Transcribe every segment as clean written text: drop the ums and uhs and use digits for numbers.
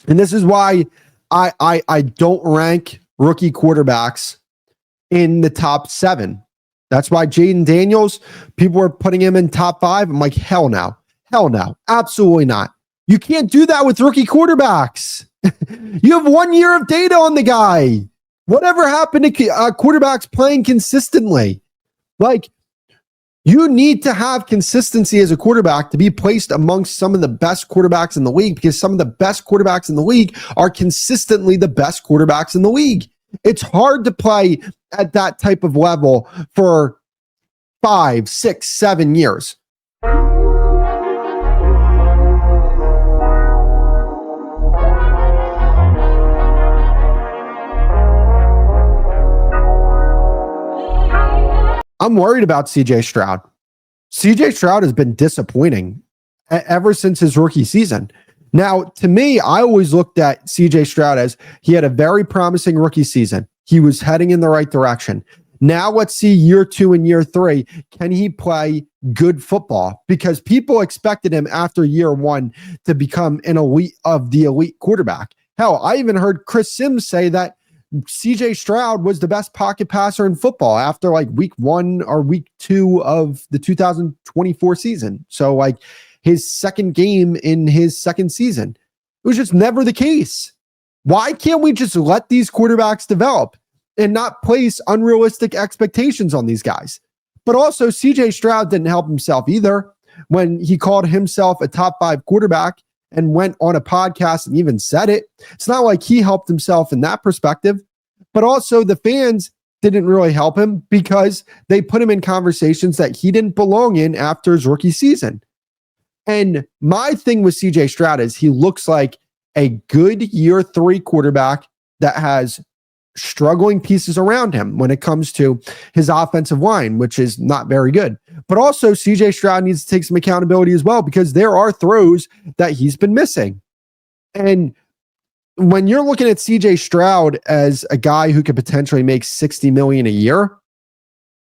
And this is why I don't rank rookie quarterbacks in the top 7. That's why Jaden Daniels, people were putting him in top 5. I'm like, hell no. Hell no. Absolutely not. You can't do that with rookie quarterbacks. You have 1 year of data on the guy. Whatever happened to quarterbacks playing consistently? Like, you need to have consistency as a quarterback to be placed amongst some of the best quarterbacks in the league, because some of the best quarterbacks in the league are consistently the best quarterbacks in the league. It's hard to play at that type of level for 5, 6, 7 years. I'm worried about CJ Stroud. CJ Stroud has been disappointing ever since his rookie season. Now, to me, I always looked at CJ Stroud as he had a very promising rookie season. He was heading in the right direction. Now let's see year 2 and year 3. Can he play good football? Because people expected him after year 1 to become an elite of the elite quarterback. Hell, I even heard Chris Sims say that CJ Stroud was the best pocket passer in football after like week 1 or week 2 of the 2024 season. So like his second game in his second season. It was just never the case. Why can't we just let these quarterbacks develop and not place unrealistic expectations on these guys? But also, CJ Stroud didn't help himself either when he called himself a top 5 quarterback and went on a podcast and even said it. It's not like he helped himself in that perspective. But also, the fans didn't really help him because they put him in conversations that he didn't belong in after his rookie season. And my thing with CJ Stroud is he looks like a good year 3 quarterback that has struggling pieces around him when it comes to his offensive line, which is not very good. But also, CJ Stroud needs to take some accountability as well, because there are throws that he's been missing. And when you're looking at CJ Stroud as a guy who could potentially make $60 million a year,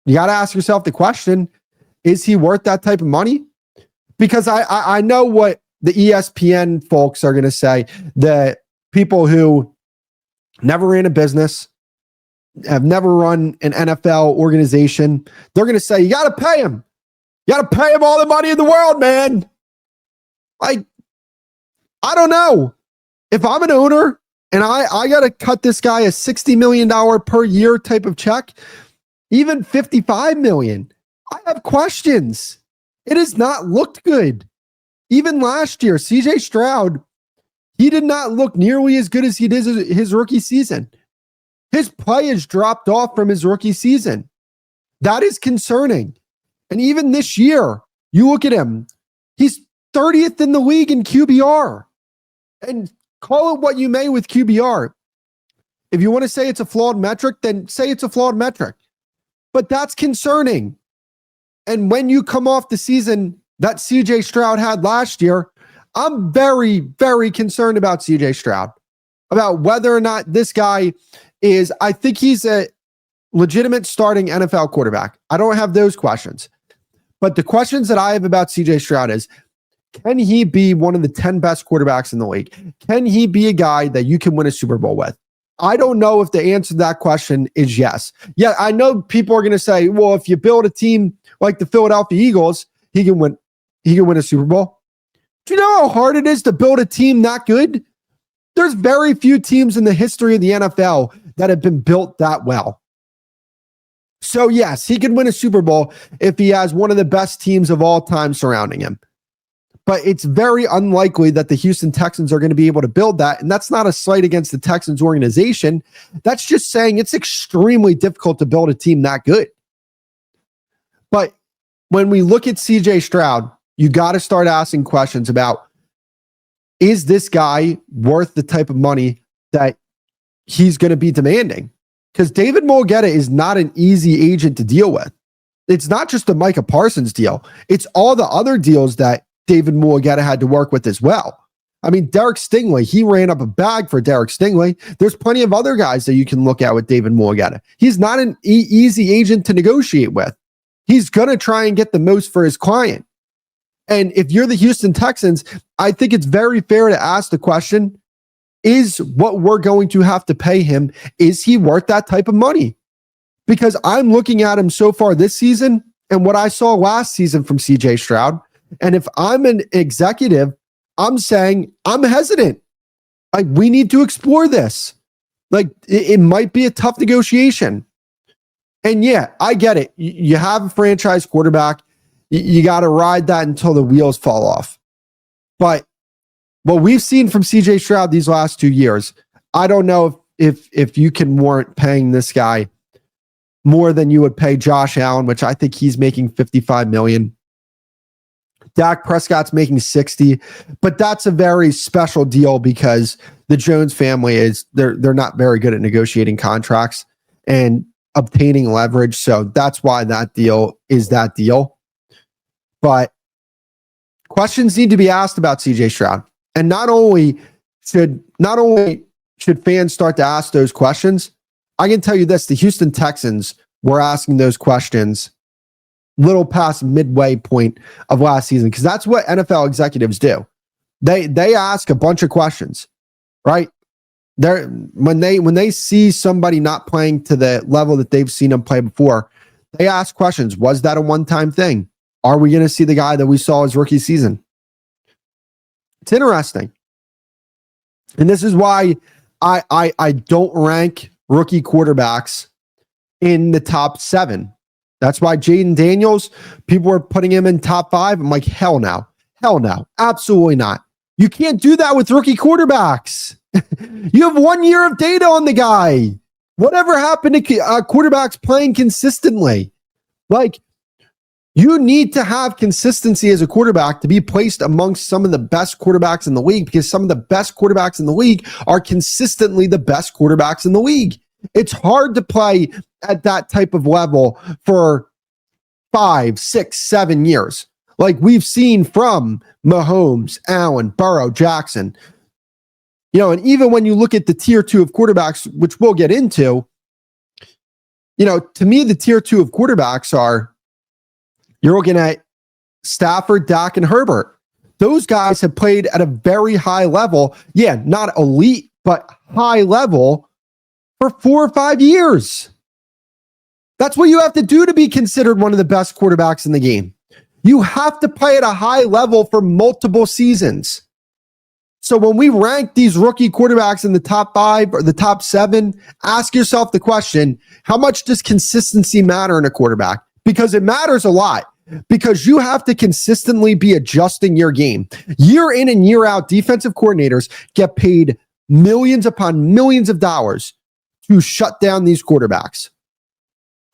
you got to ask yourself the question, is he worth that type of money? Because I know what the ESPN folks are going to say, the people who never ran a business, have never run an NFL organization, they're going to say, you got to pay him. You got to pay him all the money in the world, man. Like, I don't know. If I'm an owner and I got to cut this guy a $60 million per year type of check, even $55 million, I have questions. It has not looked good. Even last year, CJ Stroud, he did not look nearly as good as he did his rookie season. His play has dropped off from his rookie season. That is concerning. And even this year, you look at him, he's 30th in the league in QBR. And call it what you may with QBR. If you want to say it's a flawed metric, then say it's a flawed metric. But that's concerning. And when you come off the season that CJ Stroud had last year, I'm very, very concerned about CJ Stroud, about whether or not this guy is, I think he's a legitimate starting NFL quarterback. I don't have those questions. But the questions that I have about CJ Stroud is, can he be one of the 10 best quarterbacks in the league? Can he be a guy that you can win a Super Bowl with? I don't know if the answer to that question is yes. Yeah, I know people are going to say, well, if you build a team like the Philadelphia Eagles, he can win a Super Bowl. Do you know how hard it is to build a team that good? There's very few teams in the history of the NFL that have been built that well. So yes, he can win a Super Bowl if he has one of the best teams of all time surrounding him. But it's very unlikely that the Houston Texans are going to be able to build that. And that's not a slight against the Texans organization. That's just saying it's extremely difficult to build a team that good. But when we look at CJ Stroud, you got to start asking questions about, is this guy worth the type of money that he's going to be demanding? Because David Mulgeta is not an easy agent to deal with. It's not just the Micah Parsons deal. It's all the other deals that David Mulgeta had to work with as well. I mean, Derek Stingley, he ran up a bag for Derek Stingley. There's plenty of other guys that you can look at with David Mulgeta. He's not an easy agent to negotiate with. He's going to try and get the most for his client. And if you're the Houston Texans, I think it's very fair to ask the question, is what we're going to have to pay him. Is he worth that type of money? Because I'm looking at him so far this season and what I saw last season from CJ Stroud. And if I'm an executive, I'm saying I'm hesitant. Like, we need to explore this. Like, it might be a tough negotiation. And yeah, I get it. You have a franchise quarterback. You got to ride that until the wheels fall off. But what we've seen from CJ Stroud these last 2 years, I don't know if you can warrant paying this guy more than you would pay Josh Allen, which I think he's making $55 million. Dak Prescott's making 60, but that's a very special deal because the Jones family they're not very good at negotiating contracts and obtaining leverage. So that's why that deal is that deal. But questions need to be asked about CJ Stroud. And not only should fans start to ask those questions, I can tell you this, the Houston Texans were asking those questions little past midway point of last season, because that's what NFL executives do. They ask a bunch of questions, right? When they see somebody not playing to the level that they've seen them play before, they ask questions. Was that a one-time thing? Are we going to see the guy that we saw his rookie season? It's interesting. And this is why I don't rank rookie quarterbacks in the top 7. That's why Jaden Daniels, people were putting him in top 5. I'm like, hell no. Hell no. Absolutely not. You can't do that with rookie quarterbacks. You have 1 year of data on the guy. Whatever happened to quarterbacks playing consistently? Like, you need to have consistency as a quarterback to be placed amongst some of the best quarterbacks in the league, because some of the best quarterbacks in the league are consistently the best quarterbacks in the league. It's hard to play at that type of level for 5, 6, 7 years. Like we've seen from Mahomes, Allen, Burrow, Jackson. And even when you look at the tier 2 of quarterbacks, which we'll get into, to me, the tier 2 of quarterbacks are, you're looking at Stafford, Dak, and Herbert. Those guys have played at a very high level. Yeah, not elite, but high level for 4 or 5 years. That's what you have to do to be considered one of the best quarterbacks in the game. You have to play at a high level for multiple seasons. So when we rank these rookie quarterbacks in the top 5 or the top 7, ask yourself the question, how much does consistency matter in a quarterback? Because it matters a lot. Because you have to consistently be adjusting your game. Year in and year out, defensive coordinators get paid millions upon millions of dollars to shut down these quarterbacks.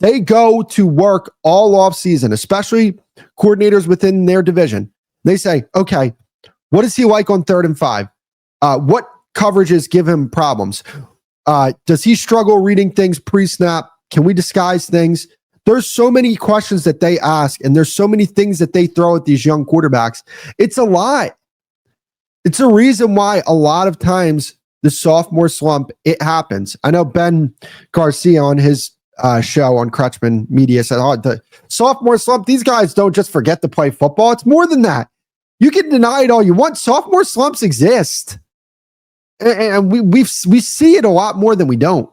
They go to work all off season, especially coordinators within their division. They say, okay, what is he like on 3rd and 5? What coverages give him problems? Does he struggle reading things pre-snap? Can we disguise things? There's so many questions that they ask, and there's so many things that they throw at these young quarterbacks. It's a lot. It's a reason why a lot of times the sophomore slump, it happens. I know Ben Garcia on his show on Kretschman Media said, the sophomore slump, these guys don't just forget to play football. It's more than that. You can deny it all you want. Sophomore slumps exist. And we see it a lot more than we don't.